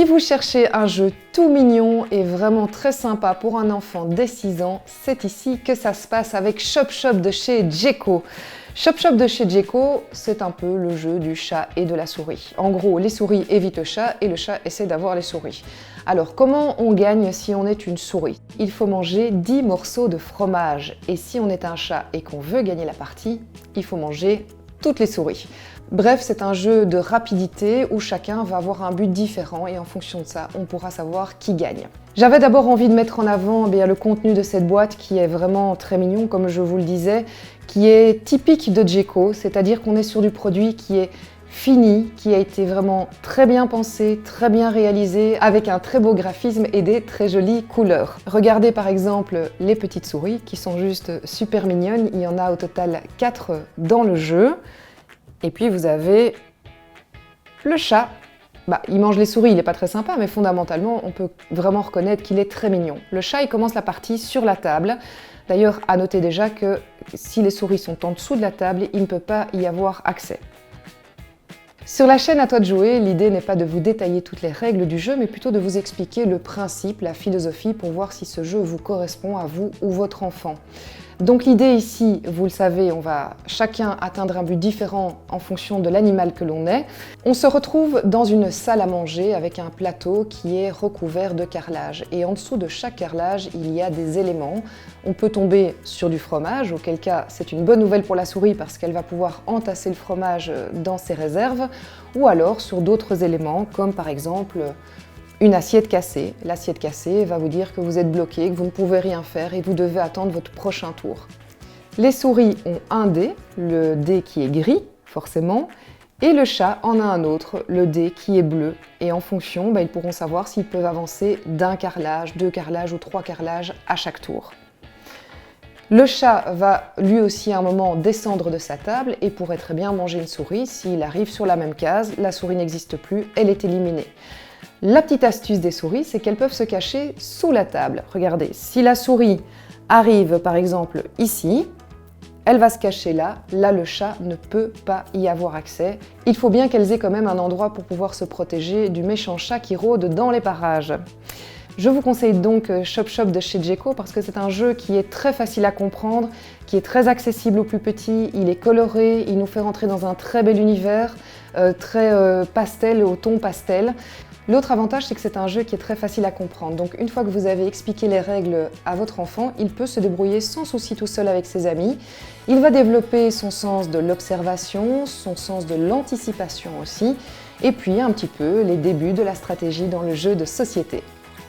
Si vous cherchez un jeu tout mignon et vraiment très sympa pour un enfant dès 6 ans, c'est ici que ça se passe avec Chop Chop de chez Djeko. Chop Chop de chez Djeko, c'est un peu le jeu du chat et de la souris. En gros, les souris évitent le chat et le chat essaie d'avoir les souris. Alors, comment on gagne si on est une souris? Il faut manger 10 morceaux de fromage. Et si on est un chat et qu'on veut gagner la partie, il faut manger toutes les souris. Bref, c'est un jeu de rapidité où chacun va avoir un but différent et en fonction de ça, on pourra savoir qui gagne. J'avais d'abord envie de mettre en avant le contenu de cette boîte qui est vraiment très mignon, comme je vous le disais, qui est typique de Djeko, c'est-à-dire qu'on est sur du produit qui est fini, qui a été vraiment très bien pensé, très bien réalisé, avec un très beau graphisme et des très jolies couleurs. Regardez par exemple les petites souris qui sont juste super mignonnes, il y en a au total 4 dans le jeu. Et puis vous avez le chat. Il mange les souris, il n'est pas très sympa, mais fondamentalement, on peut vraiment reconnaître qu'il est très mignon. Le chat, il commence la partie sur la table. D'ailleurs, à noter déjà que si les souris sont en dessous de la table, il ne peut pas y avoir accès. Sur la chaîne À toi de jouer, l'idée n'est pas de vous détailler toutes les règles du jeu, mais plutôt de vous expliquer le principe, la philosophie, pour voir si ce jeu vous correspond à vous ou votre enfant. Donc l'idée ici, vous le savez, on va chacun atteindre un but différent en fonction de l'animal que l'on est. On se retrouve dans une salle à manger avec un plateau qui est recouvert de carrelage. Et en dessous de chaque carrelage, il y a des éléments. On peut tomber sur du fromage, auquel cas c'est une bonne nouvelle pour la souris parce qu'elle va pouvoir entasser le fromage dans ses réserves, ou alors sur d'autres éléments comme par exemple une assiette cassée. L'assiette cassée va vous dire que vous êtes bloqué, que vous ne pouvez rien faire et vous devez attendre votre prochain tour. Les souris ont un dé, le dé qui est gris, forcément, et le chat en a un autre, le dé qui est bleu. Et en fonction, ils pourront savoir s'ils peuvent avancer d'un carrelage, 2 carrelages ou 3 carrelages à chaque tour. Le chat va lui aussi à un moment descendre de sa table et pourrait très bien manger une souris. S'il arrive sur la même case, la souris n'existe plus, elle est éliminée. La petite astuce des souris, c'est qu'elles peuvent se cacher sous la table. Regardez, si la souris arrive par exemple ici, elle va se cacher là. Là, le chat ne peut pas y avoir accès. Il faut bien qu'elles aient quand même un endroit pour pouvoir se protéger du méchant chat qui rôde dans les parages. Je vous conseille donc Chop Chop de chez Djeko parce que c'est un jeu qui est très facile à comprendre, qui est très accessible aux plus petits, il est coloré, il nous fait rentrer dans un très bel univers, très pastel, au ton pastel. L'autre avantage, c'est que c'est un jeu qui est très facile à comprendre. Donc une fois que vous avez expliqué les règles à votre enfant, il peut se débrouiller sans souci tout seul avec ses amis. Il va développer son sens de l'observation, son sens de l'anticipation aussi, et puis un petit peu les débuts de la stratégie dans le jeu de société.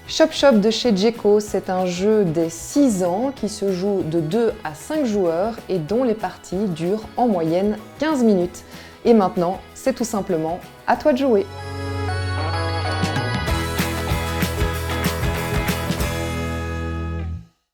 Chop Chop de chez Djeko, c'est un jeu des 6 ans qui se joue de 2 à 5 joueurs et dont les parties durent en moyenne 15 minutes. Et maintenant, c'est tout simplement à toi de jouer.